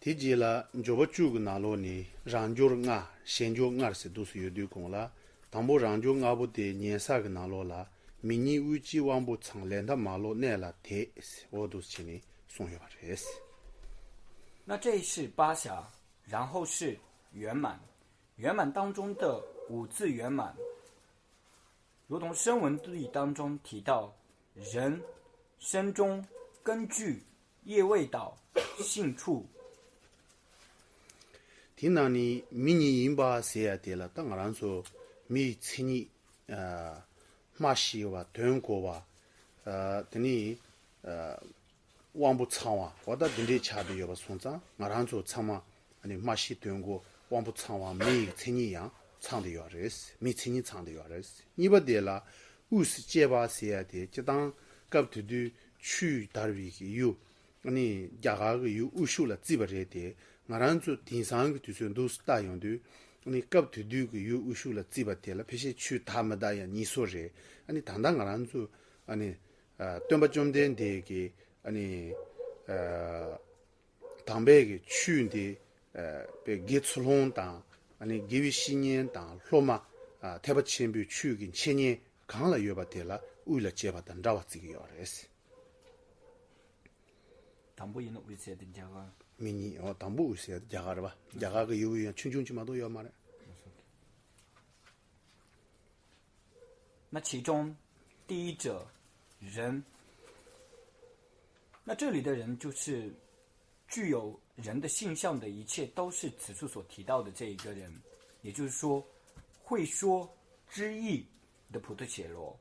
Tijila Joba Chug Naloni, Ranjur Nga, Shenjo Ngarse Dus Yudu Kongla, Tambo Ranjo Ngabu de Niensag Nalola, Mini Uchi Wambu Changlenda Malo Nela Te Odus Chini Sonyares。那这是八暇，然后是圆满。圆满当中的五字圆满，如同声闻地当中提到人、身中、根据、业未倒、性处。听到你迷你引把写的了，当然说迷亲你马西哇、团国哇，等你望不长哇，我到等你差别有个son长，我然说长嘛，你马西团国望不长哇，没亲你样长的要热死，没亲你长的要热死。你不得了，50结巴写的，就当搞头的去单位个有，你家个有50了，基本热的。我然做电商个就是都是大用的，你搞头的个有50了，基本的了，必须去他们大样你说热，你单单我然做，短不中点的个，当白个去的，被给出笼当，给予新年当，落嘛特别前边去跟前年刚了月把的了，为了结巴等着我这个要的是。当不赢了为啥的家个？明年当不为啥家个的吧？家个有样，群起码都要嘛的。那其中第一者人，那这里的人就是具有人的性相的一切，都是此处所提到的这一个人，也就是说会说知义的普特伽罗。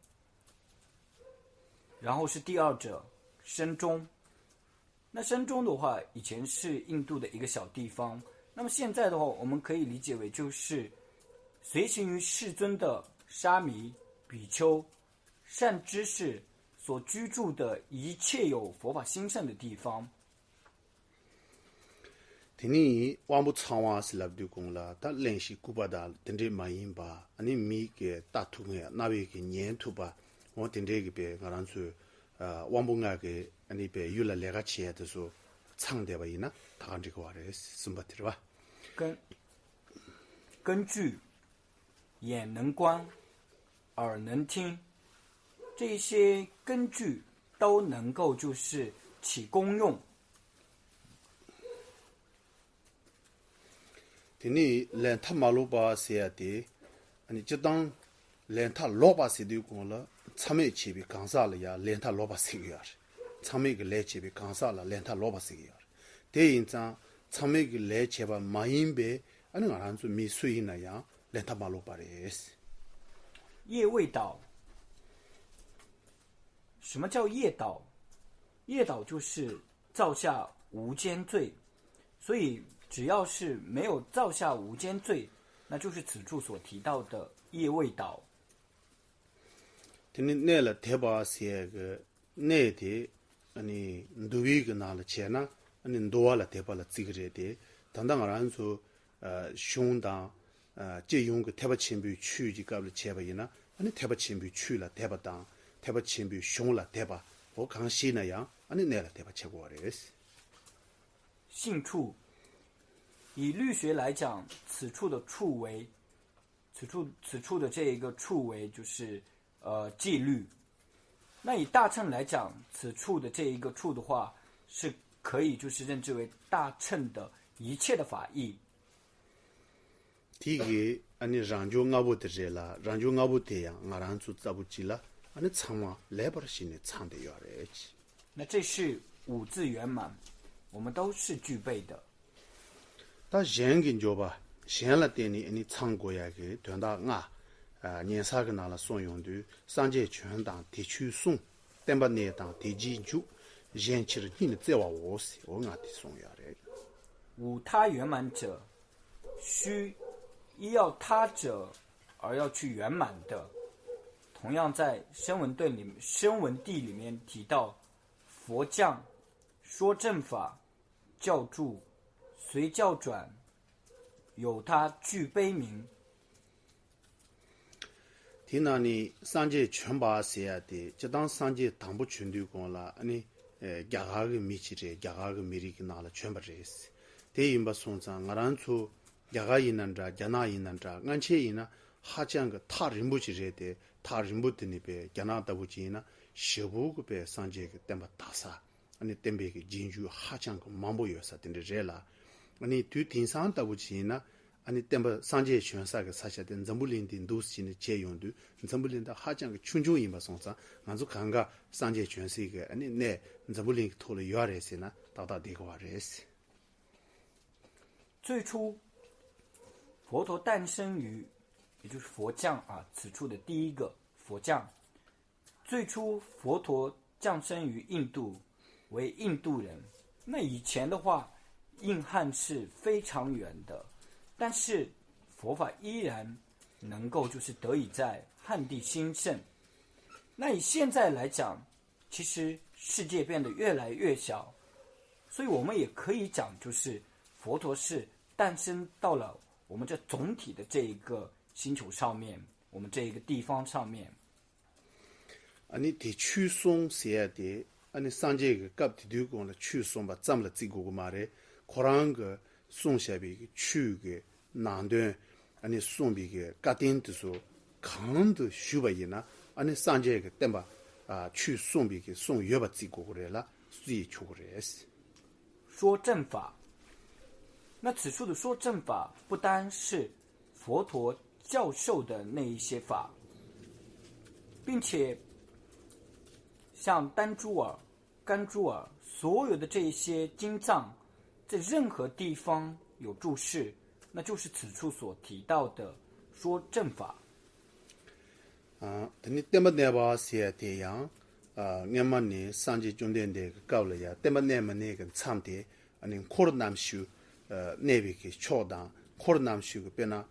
然后是第二者身中，那身中的话，以前是印度的一个小地方，那么现在的话，我们可以理解为就是随行于世尊的沙弥、比丘、善知识所居住的一切有佛法兴盛的地方。听你往不长话是来不讲了，他联系古巴达，等着马英吧，你米给大土个那位给年土吧，我等着个别，我让说往不爱给你别有了两个钱的时候，长的吧伊呢，他这个话的是么的吧？根据眼能观，耳能听，这些根据都能够就是起功用。听你连他马路把写的，你就当连他老把写的讲了，他们前边讲啥了呀？连他老把写个样儿，他们个来前边讲啥了？连他老把写个样儿。第一张，他们个来前边马英边，我让做没水那样，连他马路把的是。业未倒，什么叫业倒？业倒就是造下无间罪，所以只要是没有造下无间罪，那就是此处所提到的业未倒。听你拿了贴吧写个拿的，你多一个拿了钱呢，你多了贴吧了这个热的，当当让说胸当借用个贴吧前边去就搞了钱吧伊呢，你贴吧前边去了贴吧当，贴吧前边胸了贴吧，我看写那样，你拿了贴吧切过来是。性处，以律学来讲，此处的处为，此处的这一个处为就是戒律。那以大乘来讲，此处的这一个处的话，是可以就是认知为大乘的一切的法义。第一个，你让就我不得这了，让就我不得样，我让做咋不记了？你唱嘛，来不了心里唱的要来起。那这是五字圆满，我们都是具备的。但人跟着吧，现了点你唱过呀个，团到年啥个拿了送用的，上届全当地区送，但把你当地基础，人起了你的再往我是，我的送呀来。五他圆满者，须依要他者而要去圆满的。同样在声闻地里面提到，佛降说正法，教住随教转，有他具悲名。听到你上届全把写的，就当上届当不全对讲了，你家下个米起这，家下个米里给拿了全把这些， 대인바 송장 나란초 야가이난자 야나이난자 안체이나 하장가 타림부지레데 타림부드니베 야나다부지나 시부그베 산제게 템바 다사 아니 템베게 진주 하장가 mam보여사 된데레라 아니 뒤딘산다부지나 아니 템바 산제 świę사가 사샤된 잠불린딘 도스치네 제용도 잠불린다 하장가 춘중이마 송장 만주 강가 산제 świę시게 아니 네 잠불린 토르 요아레세나 다다디고아레스 最初佛陀诞生于，也就是佛降啊，此处的第一个佛降。最初佛陀降生于印度，为印度人。那以前的话，印汉是非常远的，但是佛法依然能够就是得以在汉地兴盛。那以现在来讲，其实世界变得越来越小，所以我们也可以讲，就是佛陀是诞生到了我们这总体的这一个星球上面，我们这一个地方上面。아니 대추송 세야데 아니 산제가 갑디두고는 추송바 잠라 찌고고 말에 코랑가 송샤비 추게 난데 아니 송비게 까딘드소 강드 슈바이나 아니 산제가 땜바 아 추송비게 송여바 찌고고래라 수이 추고래스 说正法，那此处的说正法不单是佛陀教授的那一些法，并且像丹珠尔、甘珠尔所有的这一些经藏，在任何地方有注释，那就是此处所提到的说正法。等你点么那把写的样俺们呢上级重点的搞了呀，点么那么那个长的，你可能难修那边个巧当，可能难修个边呢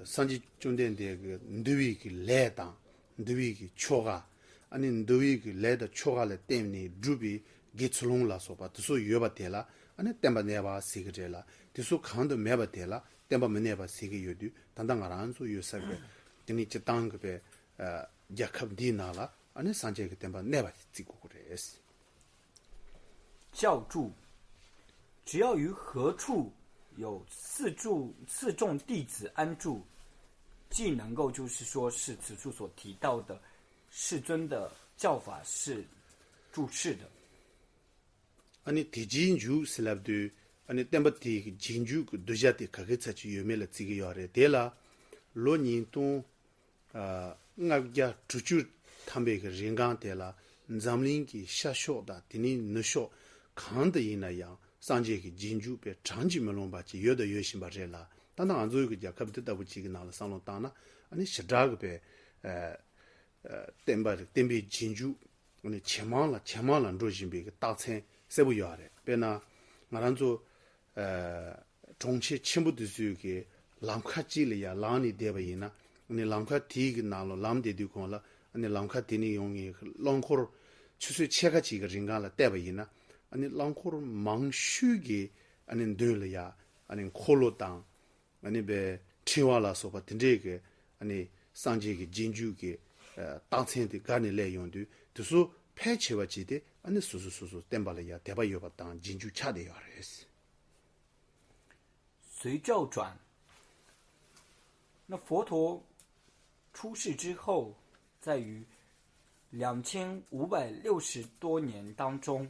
上级重点的个对个来当，对个巧个。아니 너희가 레더 초가래 때문에 루비 기출롱라 소바 두소 여바텔라 아니 템바 네바 시그젤라 두소 칸도 메바텔라 템바 메네바 시게 요디 단당아란소 요사게 드니 찌땅게 야캅디나라 아니 산제게 템바 네바 찍고 그래스 教注，只要于何处有四众弟子安住，既能够就是说是此处所提到的世尊的教法是注释的。 아니 디진주 슬랍드 아니 템바티 진주 두자티 카게차치 요멜라 찌기요레 데라 로닌토 ngabya chuchu thambe ge ringang tela zamling ki shashoda tini nusho khand yina ya sanje ki jinju pe changji melon ba chi yoda yoshin ba rela tanda anzo ge jakab de dabu chi na la salon tana ani shadrag pe tembe jinju ani chemala rojin be ta chen sebu yare pe na ngaranzo chongche chimbu de su ge lamkha chi le ya lani deba yina 아니 람카 티기 나로 람데디 콘라 아니 람카 티니 용이 롱코르 추수 체가 지가 링가라 때바이나 아니 랑코르 망슈기 아니 늘이야 아니 콜로당 아니 베 치와라서 바틴데게 아니 상지기 진주기 땅천데 가니 레용도 두수 패치와지데 아니 수수수수 땜발이야 대바요바당 진주 차대요 알았어 随教转，那佛陀出世之后，在于2560多年当中，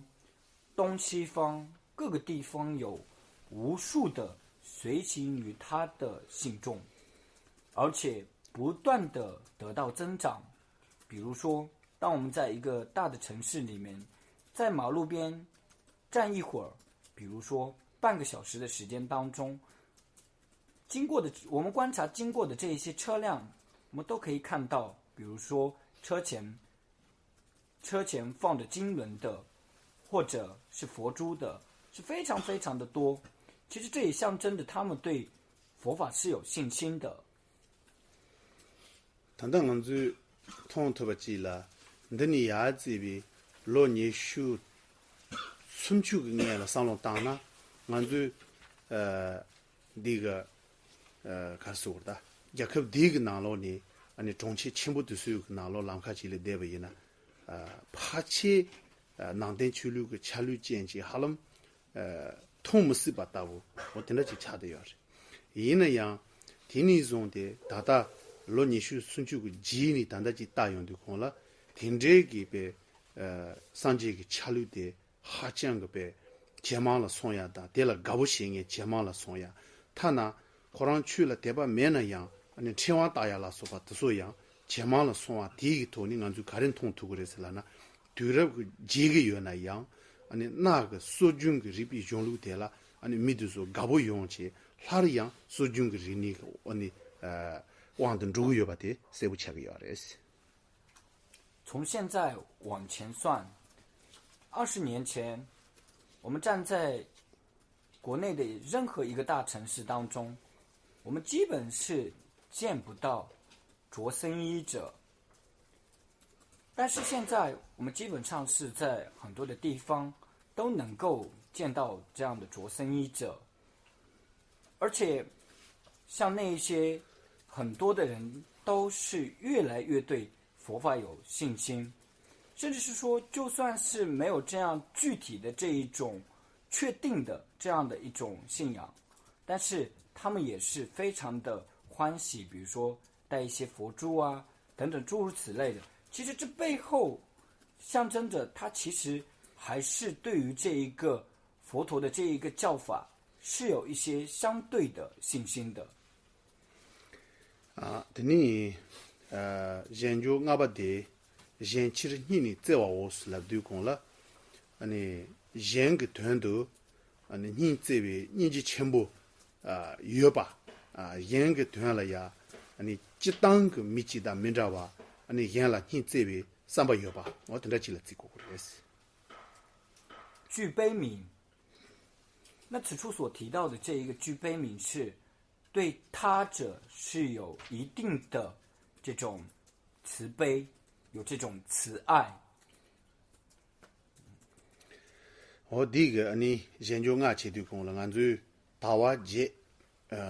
东西方各个地方有无数的随行于他的信众，而且不断的得到增长。比如说，当我们在一个大的城市里面，在马路边站一会儿，比如说半个小时的时间当中，我们观察经过的这一些车辆，我们都可以看到，比如说车前放着经轮的，或者是佛珠的，是非常非常的多。其实这也象征着他们对佛法是有信心的。谈到我们通透不记了，你牙这边老年修春秋个年了上了当呢，我这个开始的，也可第一个拿了呢，你中期全部都是拿了兰卡基的代表呢，怕且南边去路个车路间接哈了，通不是把大屋，我等着去查的要是。伊那样，天尼中的大大罗尼修孙去个基尼等着去大用的空了，听这个被上这个恰路的哈江个被解忙了送呀的，得了搞不行也解忙了送呀，他呢，可能去了得把面那样，你千万大呀了说吧，都说样。解忙了送啊，第一个头你按住个人通途过来是了呢，对了个几个月那样，啊你那个苏军个这边中路的了，啊你没得说搞不用去，哪里样苏军个人那个啊你往等这个月吧的，谁不吃个药的是？从现在往前算，20年前，我们站在国内的任何一个大城市当中，我们基本是见不到着僧衣者，但是现在我们基本上是在很多的地方都能够见到这样的着僧衣者，而且像那一些很多的人都是越来越对佛法有信心，甚至是说就算是没有这样具体的这一种确定的这样的一种信仰，但是他们也是非常的欢喜，比如说带一些佛珠啊等等诸如此类的，其实这背后象征着他其实还是对于这一个佛陀的这一个教法是有一些相对的信心的。啊，等你研究阿巴的，研其实你再往我是来对讲了，研个团队，你这位你就全部约吧，研个团了呀。即当个密集的民知吧，演了你这位300月吧，我等着记了这个也是。具悲悯，那此处所提到的这一个具悲悯是对他者是有一定的这种慈悲，有这种慈爱。我第一个研究俺去的工了，俺就大瓦节。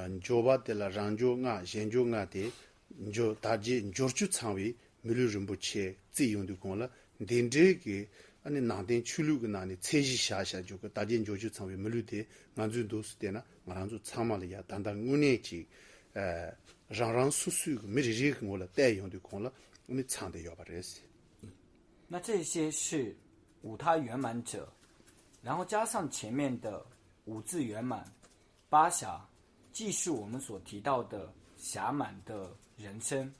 你就把的了，让就俺研究俺的，你就大家你就去参与，没有人不去自用的工了。你这个，哪天去了个哪里，采集下就个大家你就去参与，没有的，俺就都是的呢，俺就参嘛了呀，但5年级，让叔叔个没这个我了代用的工了，我们参的要把这些。那这些是五他圆满者，然后加上前面的五字圆满、八暇。既是我们所提到的暇满的人生。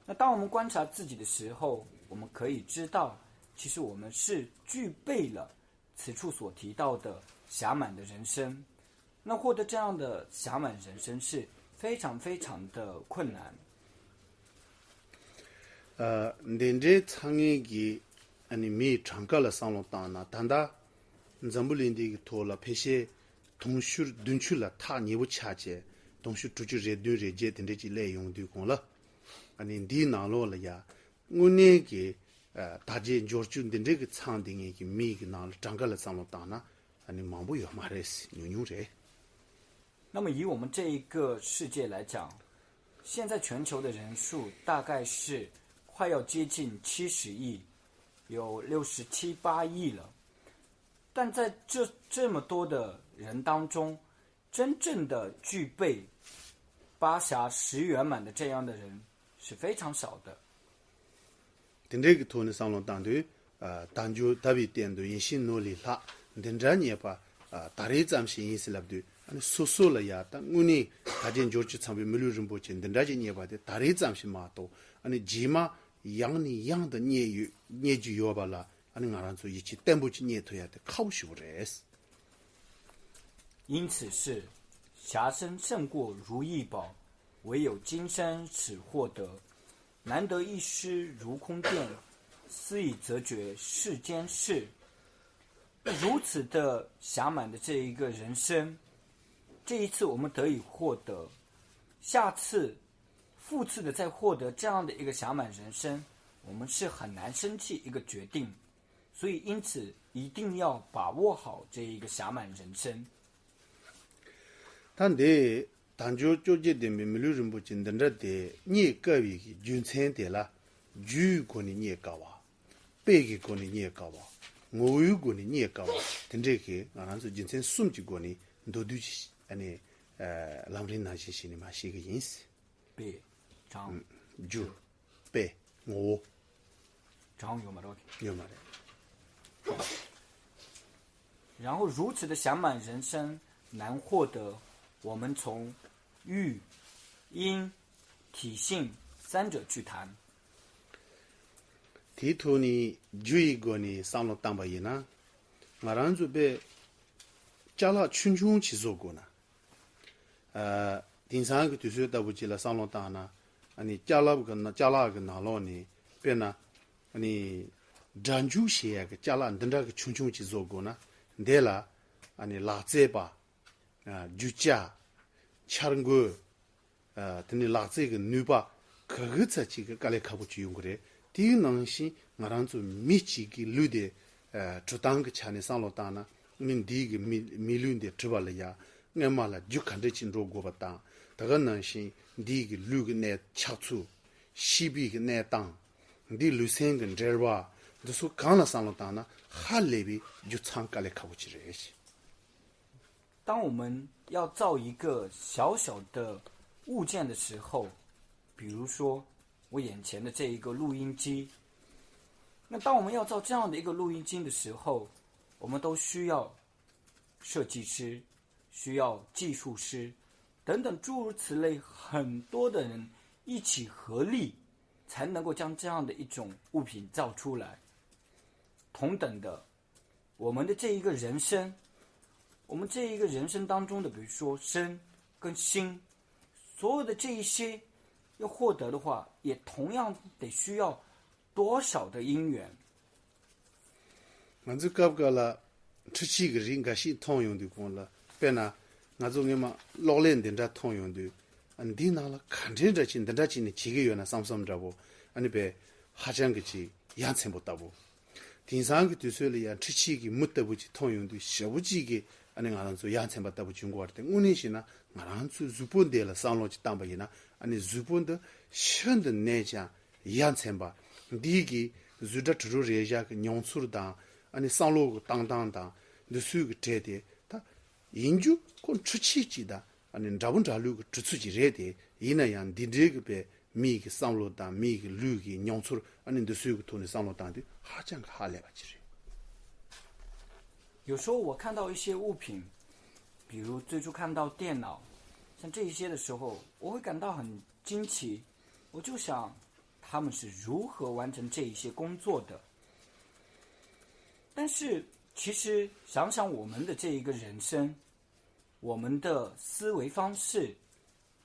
那当我们观察自己的时候，我们可以知道，其实我们是具备了此处所提到的暇满的人生。那获得这样的暇满人生是非常非常的困难。连这创业的，没参加了上了当那，但他咱不连的个拖了，那些。同学蹲去了，他你不掐起，同学出去热对热接，等着去来用的工了，你拿落了呀，我那个大家就等这个场地一个每个拿了整个了上了当呢，忙不要嘛的是牛这。那么以我们这一个世界来讲，现在全球的人数大概是快要接近70亿，有67、8亿了。但在这么多的人当中，真正的具备八暇10圆满的这样的人是非常少的。等这个图呢上了当队，当就特别点的一些努力啦，等这年吧，大力咱们是意思了对，说了呀，但我呢，大家就去参与没有人不进，等这些年吧的大力咱们是嘛多，起码养的年就要吧了。俺让做一起担不起年头呀的考修这是。因此是暇生胜过如意宝，唯有今生始获得。难得一失如空殿，思以则觉世间事。如此的暇满的这一个人生，这一次我们得以获得，下次复次的再获得这样的一个暇满人生，我们是很难生起一个决定。所以因此一定要把握好这一个暇满人生。但的当就这点没有人不进等着的，你个位的军餐的啦，10个你也高啊，100个你也高啊，我有过你也高，等这个俺说人生送几过你都对起，安尼让人那些心里嘛是一个意思。别长就被我长有嘛多。有嘛的。然后如此的享满人生难获得，我们从欲、因、体性三者去谈。提图你就一个你上了当白银呢，我让就被加了群群去做过呢。第三个就是到不起了上了当呢，你加了个哪了呢？变呢，你专注些个加了等这个群群去做过呢，对了，你拉这吧，就加，抢过，等你拉这个女吧，可个这几个干来看不去用过的。第一能是我让做密集的路的主当个钱的上了当呢，第一个密路的知道了呀，我嘛了就看着进入过不当，这个能是第一个路个那吃出，西边个那当，第路线跟这吧，就说刚了上了当呢，还那边就参加来看不起这些。当我们要造一个小小的物件的时候，比如说我眼前的这一个录音机，那当我们要造这样的一个录音机的时候，我们都需要设计师，需要技术师等等诸如此类很多的人一起合力，才能够将这样的一种物品造出来。同等的，我们的这一个人生，我们这一个人生当中的，比如说身跟心，所有的这一些要获得的话，也同样得需要多少的因缘。我这搞不搞了？出去个人应该是通用的功了，别呢，我做我们老人等着通用的，你拿了看着这钱，等着钱呢几个月呢，上着不？你别还这样个去养成不到不？第三个就是了呀，出去个没得不去通用的，小不几个，你俺做养成不到不经过的，我那些呢，俺做日本的了上路去当不赢呢，日本的现的那家养成吧，第一个日的制度人家个娘处当，上路个当，你所个这的，他研究光出去记的，找不着路个出去人的，伊那样的这个呗。米个上路当，米个路个娘处，你的所有个土的上路当的，还这样个还来不及。有时候我看到一些物品，比如最初看到电脑，像这一些的时候，我会感到很惊奇。我就想，他们是如何完成这一些工作的？但是，其实想想我们的这一个人生，我们的思维方式，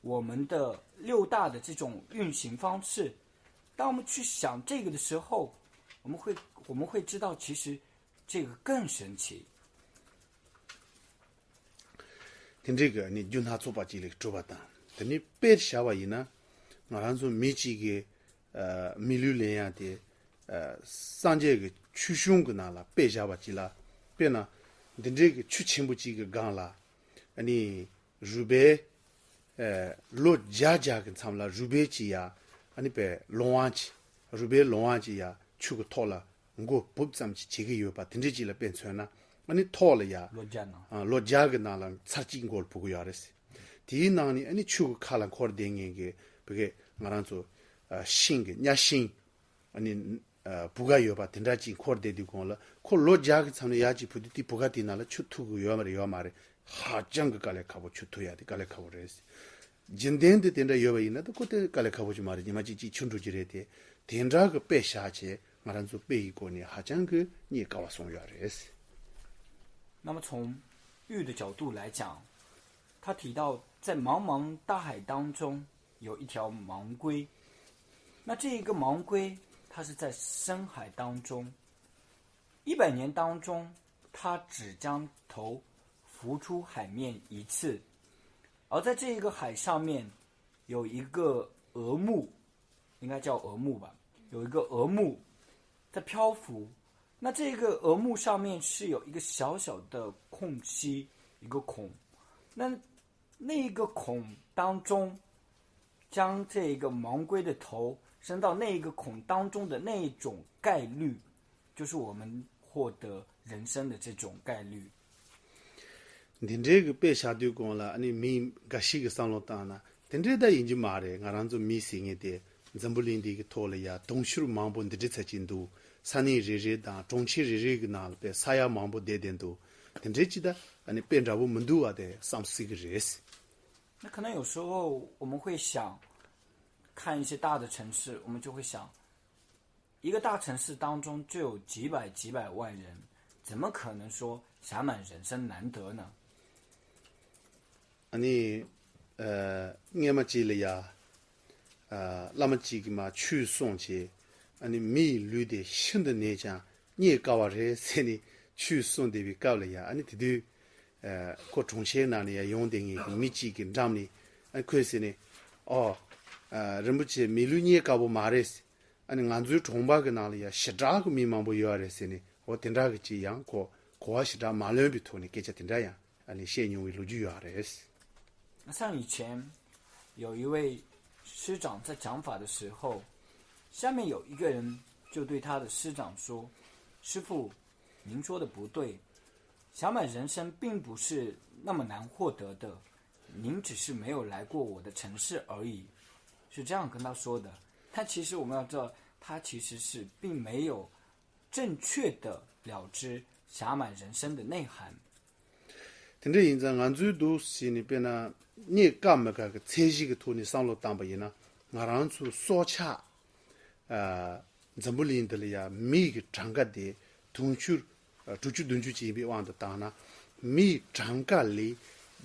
我们的六大的这种运行方式，当我们去想这个的时候，我们会知道，其实这个更神奇。听这个，你就拿做把机来做把单，等你别下话呢，我让说没几个米六零样的上这个去凶个那了，别下把机了，别呢，等这个去请不几个刚了，你如白。落家跟他们了，如白机呀，你别龙王机，如白龙王机呀，去个套了，我不咱们几个月把停车机了变成了，你套了呀，落家跟那了，擦进过不会要的是。第一呢，你去个看了考的电影个，不给我让做新个，伢新，你不该有把停车机考的地方了，考落家跟他们伢机不的不该的那了，去土个要嘛的。哈，这样个搞来考不出头呀的，搞来考不这些。今天的电脑有为那都觉得搞来考不去嘛的，你们就清楚起来的。电脑个背下去，马上就背一个呢，哈，这样个你也搞了送药这些。那么从玉的角度来讲，他提到在茫茫大海当中有一条盲龟，那这一个盲龟，它是在深海当中，100年当中，它只将头浮出海面一次，而在这个海上面有一个鹅目，应该叫鹅目吧，有一个鹅目在漂浮。那这个鹅目上面是有一个小小的空隙，一个孔。那个孔当中，将这个盲龟的头伸到那个孔当中的那种概率，就是我们获得人生的这种概率。你这个被下对讲了，你米个西个上路当呢，但这的研究嘛的，俺让做米新一点，咱不领的个拖了呀，东西忙不的这才进度，三年日日当，中期日日个拿了呗，啥呀忙不得点多，但这记得，你变着我们都啊的30个日子。那可能有时候我们会想，看一些大的城市，我们就会想，一个大城市当中就有几百万人，怎么可能说暇满人生难得呢？你俺们记了呀，那么几个嘛去送去，你米绿的新的那家，你搞完这些呢去送的比搞了呀，你这过中学那里用的米几个咱们呢，可是呢，人不起米绿你搞不马的是，你俺最重把个那里呀，10个米忙不要的是呢，我听这个这样过10马两比头呢，给这听这样，你先用为路就要的是。像以前有一位师长在讲法的时候，下面有一个人就对他的师长说：“师父，您说的不对，暇满人生并不是那么难获得的，您只是没有来过我的城市而已。”是这样跟他说的。但其实我们要知道，他其实是并没有正确的了知暇满人生的内涵。听着现在俺最多心里边呢，你干么个菜系个图你上路当不赢呢？俺让出烧恰，怎么领的了呀？每个长个的同学，出去同学这边往的当呢，每长个里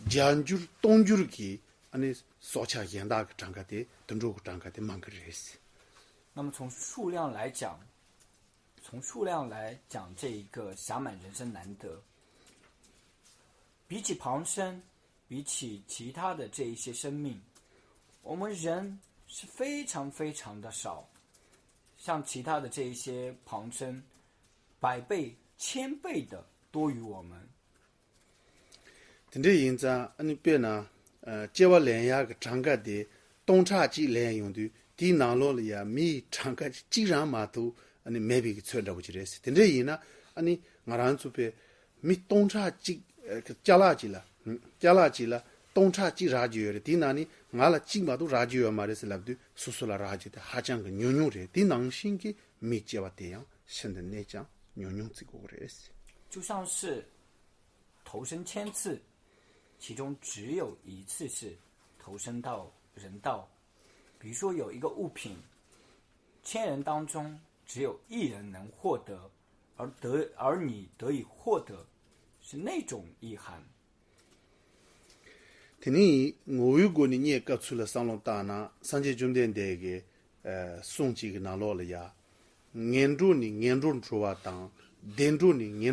将就东就给，俺烧恰严大个长个的，同着个长个的忙个热死。那么从数量来讲，这一个暇满人生难得。比起旁生，比起其他的这一些生命，我们人是非常非常的少。像其他的这一些旁生，100倍、1000倍的多于我们。听着现在你别呢，接我连下个长个的东茶鸡连用的，地囊落了呀，米长个既然嘛都，你没别个穿着不起来是。听着现呢，你俺让做别米东茶鸡。加垃圾了，东茶鸡垃圾了，地那里俺了鸡嘛都垃圾嘛的是来不叔叔了垃圾的，还讲个牛牛的，地囊心个没接话这样，现在那讲牛牛这个人是，就像是投生1000次，其中只有1次是投生到人道。比如说有一个物品，1000人当中只有1人能获得，而你得以获得。是那种意涵。听你我如果你也搞出了上路大呢，上届中点的个送几个拿落了呀，严重做啊当，严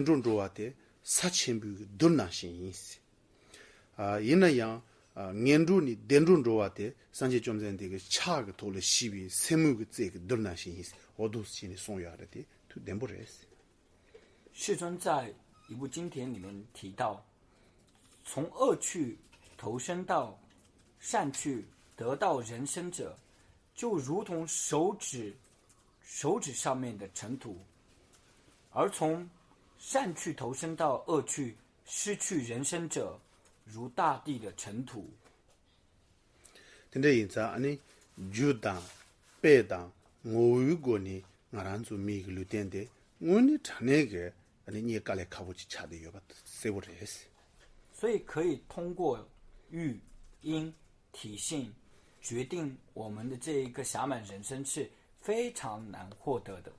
重做啊的4000笔都难行意思。因那样严重做啊的上届中点的个差个头了西边3个这个都难行意思，我都是心里送呀的都点不热死。世尊在一部经典里面提到，从恶趣投生到善趣得到人生者，就如同手指上面的尘土；而从善趣投生到恶趣失去人生者，如大地的尘土。听着现在你就当白当，我如果你俺让做每个旅店的，我你常那个。你也搞来看不起吃的药吧，谁不这是？所以可以通过育、因、体性决定我们的这一个暇满人生是非常难获得的。